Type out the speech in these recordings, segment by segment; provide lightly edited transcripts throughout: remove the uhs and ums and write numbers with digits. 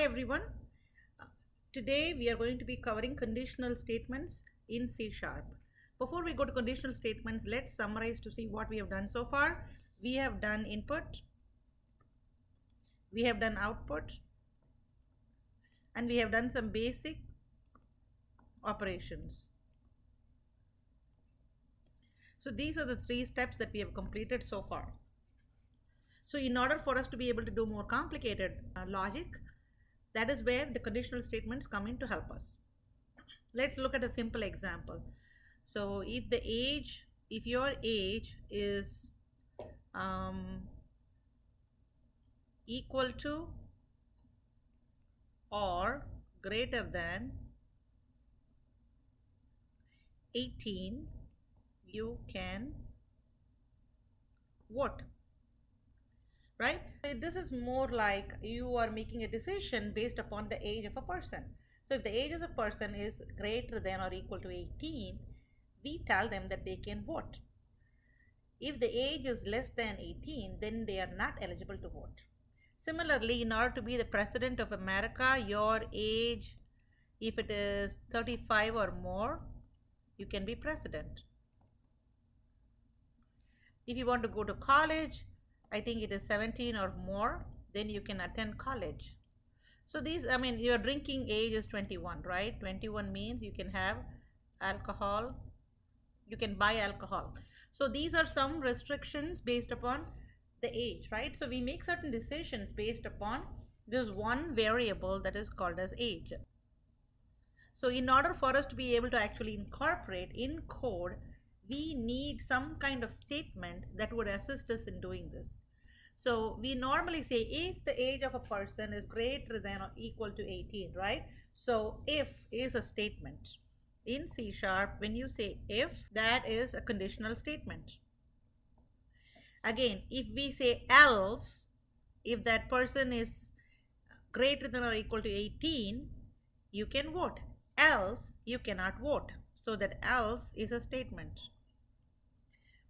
Hi everyone. Today we are going to be covering conditional statements in C#. Before we go to conditional statements, let's summarize to see what we have done so far. We have done input, we have done output, and we have done some basic operations. So these are the three steps that we have completed so far. So in order for us to be able to do more complicated logic, that is where the conditional statements come in to help us. Let's look at a simple example. So if your age is equal to or greater than 18, you can vote, right? This is more like you are making a decision based upon the age of a person. So if the age of a person is greater than or equal to 18, we tell them that they can vote. If the age is less than 18, then they are not eligible to vote. Similarly, in order to be the president of America, your age, if it is 35 or more, you can be president. If you want to go to college, I think it is 17 or more, then you can attend college. So your drinking age is 21, right? 21 means you can have alcohol, you can buy alcohol. So these are some restrictions based upon the age, right? So we make certain decisions based upon this one variable that is called as age. So in order for us to be able to actually incorporate in code, we need some kind of statement that would assist us in doing this. So we normally say if the age of a person is greater than or equal to 18, right? So if is a statement. In C#, when you say if, that is a conditional statement. Again, if we say else, if that person is greater than or equal to 18, you can vote. Else, you cannot vote. So that else is a statement.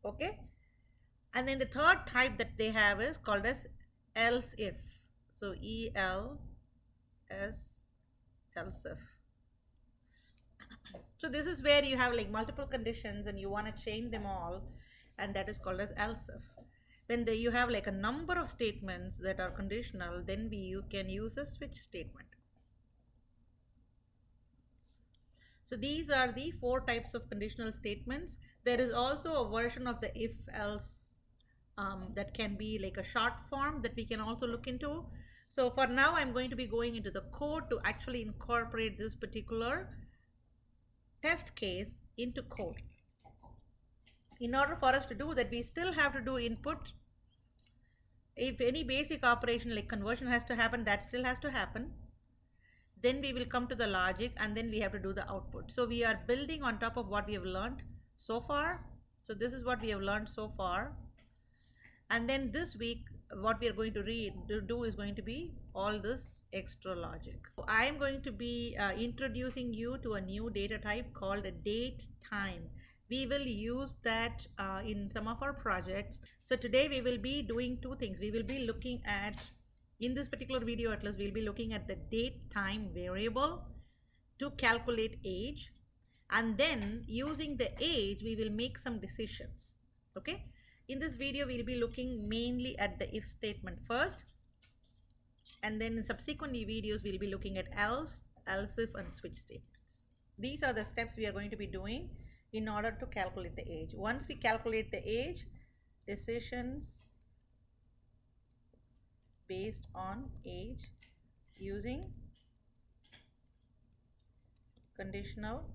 Okay? And then the third type that they have is called as else if. So ELS, else if. So this is where you have like multiple conditions and you want to change them all, and that is called as else if. When you have like a number of statements that are conditional, then you can use a switch statement. So these are the 4 types of conditional statements. There is also a version of the if else that can be like a short form that we can also look into. So for now, I'm going to be going into the code to actually incorporate this particular test case into code. In order for us to do that, we still have to do input. If any basic operation like conversion has to happen, that still has to happen. Then we will come to the logic, and then we have to do the output. So we are building on top of what we have learned so far. So this is what we have learned so far. And then this week, what we are going to do is going to be all this extra logic. So I am going to be introducing you to a new data type called a date time. We will use that in some of our projects. So today we will be doing 2 things. We will be looking at, in this particular video at least, we'll be looking at the date time variable to calculate age. And then using the age, we will make some decisions. Okay. In this video, we'll be looking mainly at the if statement first, and then in subsequent videos, we'll be looking at else, else if, and switch statements. These are the steps we are going to be doing in order to calculate the age. Once we calculate the age, decisions based on age using conditional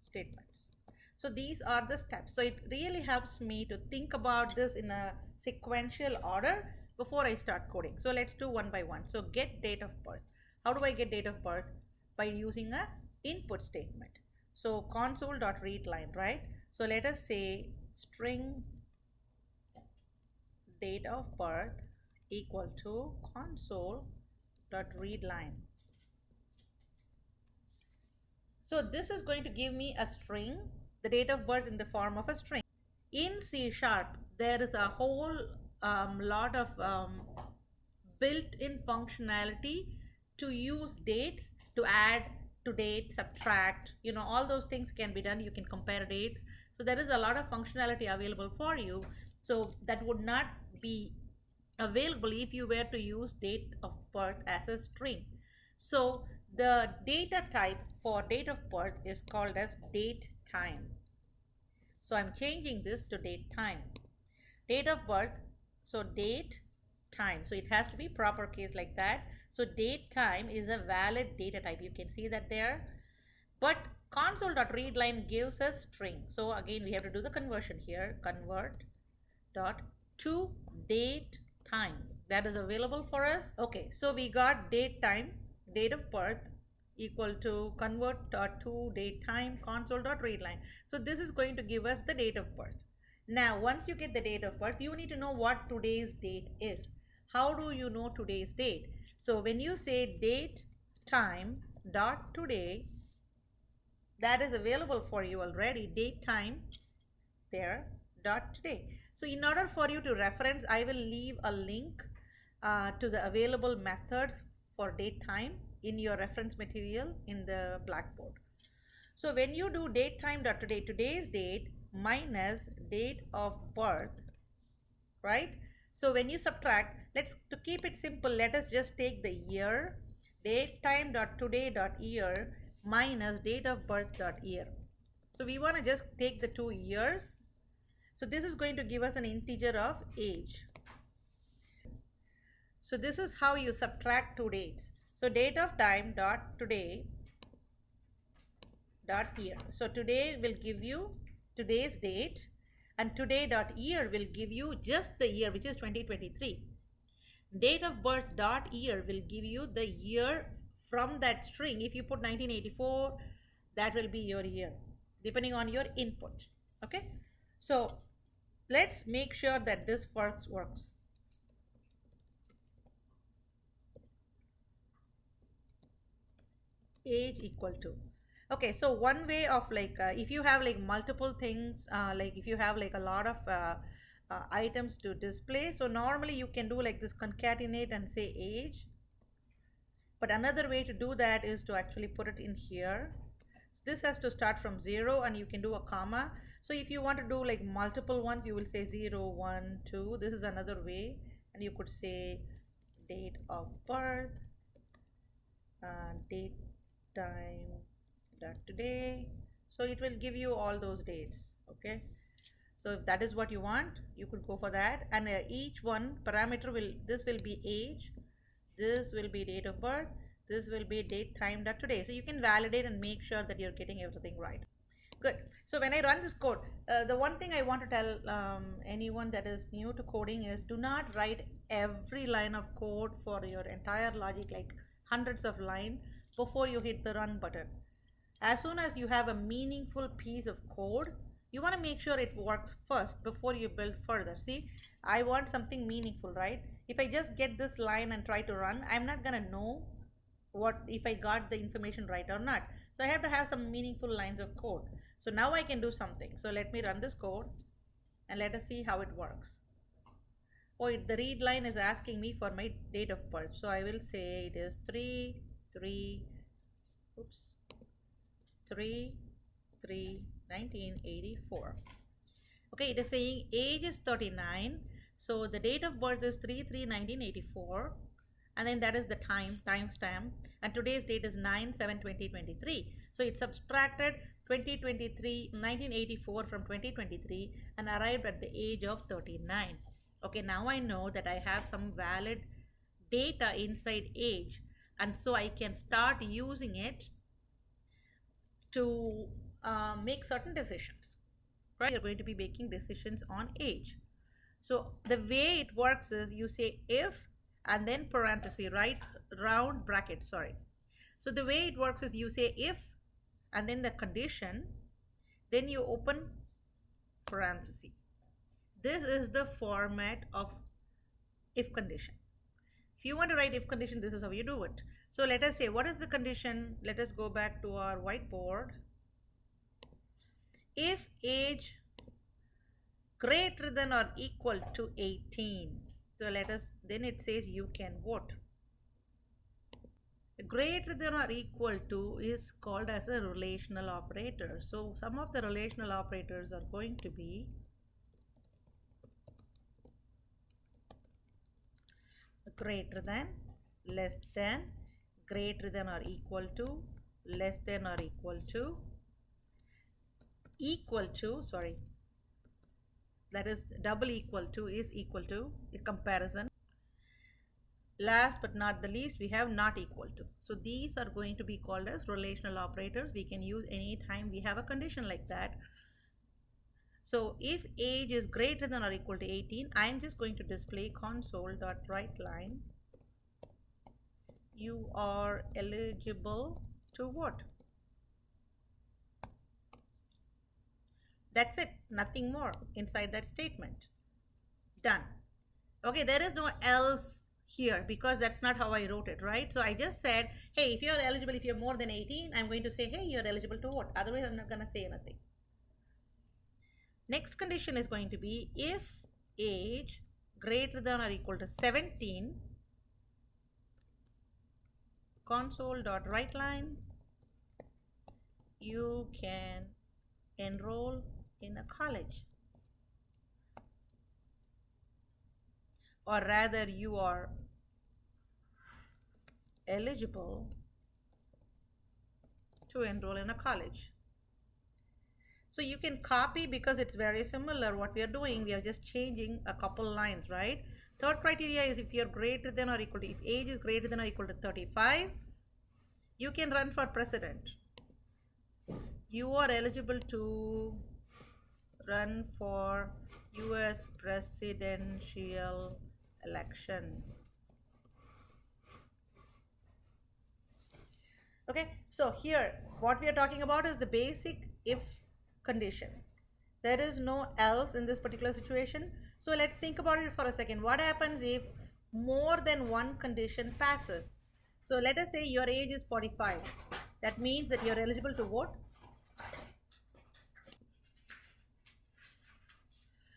statements. So these are the steps. So it really helps me to think about this in a sequential order before I start coding. So let's do one by one. So get date of birth. How do I get date of birth? By using a input statement. So console.readLine, right? So let us say string date of birth equal to console.readLine. So this is going to give me a string, the date of birth in the form of a string. In C#, there is a whole lot of built-in functionality to use dates to add to date, subtract, all those things can be done. You can compare dates. So there is a lot of functionality available for you. So that would not be available if you were to use date of birth as a string. So the data type for date of birth is called as date time. So I'm changing this to date time. Date of birth, so date time. So it has to be proper case like that. So date time is a valid data type. You can see that there. But console.readLine gives us string. So again, we have to do the conversion here. Convert dot to date time. That is available for us. Okay, so we got date time, date of birth equal to convert dot to date time console.readLine. So this is going to give us the date of birth. Now, once you get the date of birth, you need to know what today's date is. How do you know today's date? So when you say date time dot today, that is available for you already. Date time there dot today. So in order for you to reference, I will leave a link to the available methods for date time in your reference material in the Blackboard. So when you do date time dot today, today's date minus date of birth, right? So when you subtract, to keep it simple, let us just take the year, date time dot today dot year minus date of birth dot year. So we want to just take the 2 years. So this is going to give us an integer of age. So this is how you subtract 2 dates. So date of time dot today dot year. So today will give you today's date, and today dot year will give you just the year, which is 2023. Date of birth dot year will give you the year from that string. If you put 1984, that will be your year depending on your input. Okay, so let's make sure that this works. Age equal to. Okay, so one way of if you have multiple things, if you have a lot of items to display, so normally you can do like this, concatenate and say age. But another way to do that is to actually put it in here. So this has to start from 0 and you can do a comma. So if you want to do like multiple ones, you will say 0, 1, 2. This is another way. And you could say date of birth, date time dot today. So it will give you all those dates. Okay, so if that is what you want, you could go for that. And each one parameter this will be age, this will be date of birth, this will be date time dot today. So you can validate and make sure that you're getting everything right. Good. So when I run this code, the one thing I want to tell anyone that is new to coding is, do not write every line of code for your entire logic, like hundreds of lines, before you hit the run button. As soon as you have a meaningful piece of code, you want to make sure it works first before you build further. See, I want something meaningful, right? If I just get this line and try to run, I'm not going to know if I got the information right or not. So I have to have some meaningful lines of code. So now I can do something. So let me run this code and let us see how it works. Oh, the read line is asking me for my date of birth. So I will say it is 3/3/1984. Okay, it is saying age is 39. So the date of birth is 3/3/1984. And then that is the timestamp. And today's date is 9/7/2023. So it subtracted 1984 from 2023 and arrived at the age of 39. Okay, now I know that I have some valid data inside age, and so I can start using it to make certain decisions. Right? You're going to be making decisions on age. So the way it works is, you say if and then parenthesis, right? Round bracket, sorry. So the way it works is, you say if and then the condition, then you open parenthesis. This is the format of if condition. If you want to write if condition, this is how you do it. So let us say, what is the condition? Let us go back to our whiteboard. If age greater than or equal to 18. So then it says you can vote. Greater than or equal to is called as a relational operator. So some of the relational operators are going to be greater than, less than, greater than or equal to, less than or equal to, sorry, that is double equal to is equal to, a comparison. Last but not the least, we have not equal to. So these are going to be called as relational operators. We can use any time we have a condition like that. So if age is greater than or equal to 18, I'm just going to display console.writeLine. You are eligible to what? That's it, nothing more inside that statement. Done. Okay, there is no else here because that's not how I wrote it, right? So I just said, hey, if you're eligible, if you're more than 18, I'm going to say, hey, you're eligible to vote. Otherwise, I'm not going to say anything. Next condition is going to be if age greater than or equal to 17, console.writeLine, you can enroll in a college. Or rather, you are eligible to enroll in a college. So you can copy because it's very similar what we are doing. We are just changing a couple lines, right? Third criteria is if you're greater than or equal to, if age is greater than or equal to 35, you can run for president. You are eligible to run for US presidential elections. Okay, so here what we are talking about is the basic if condition. There is no else in this particular situation. So let's think about it for a second. What happens if more than one condition passes? So let us say your age is 45. That means that you're eligible to vote.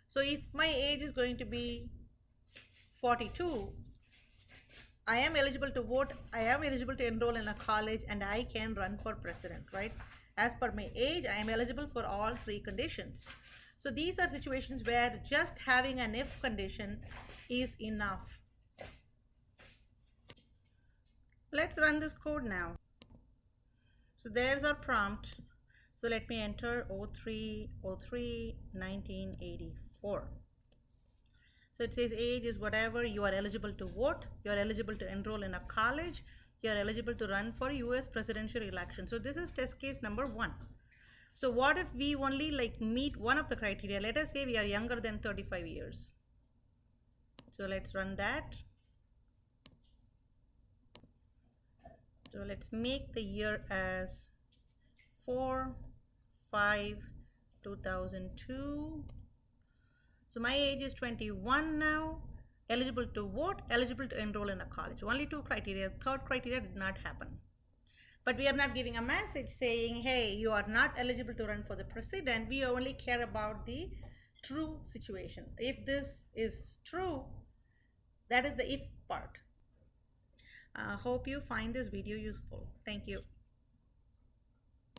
So if my age is going to be 42, I am eligible to vote, I am eligible to enroll in a college, and I can run for president, right? As per my age, I am eligible for all three conditions. So these are situations where just having an if condition is enough. Let's run this code now. So there's our prompt. So let me enter 0303 1984. So it says age is whatever, you are eligible to vote, you are eligible to enroll in a college, you are eligible to run for US presidential election. So this is test case number 1. So what if we only like meet one of the criteria? Let us say we are younger than 35 years. So let's run that. So let's make the year as 4/5/2002. So my age is 21 now, eligible to vote, eligible to enroll in a college. Only 2 criteria. Third criteria did not happen. But we are not giving a message saying, hey, you are not eligible to run for the president. We only care about the true situation. If this is true, that is the if part. Hope you find this video useful. Thank you.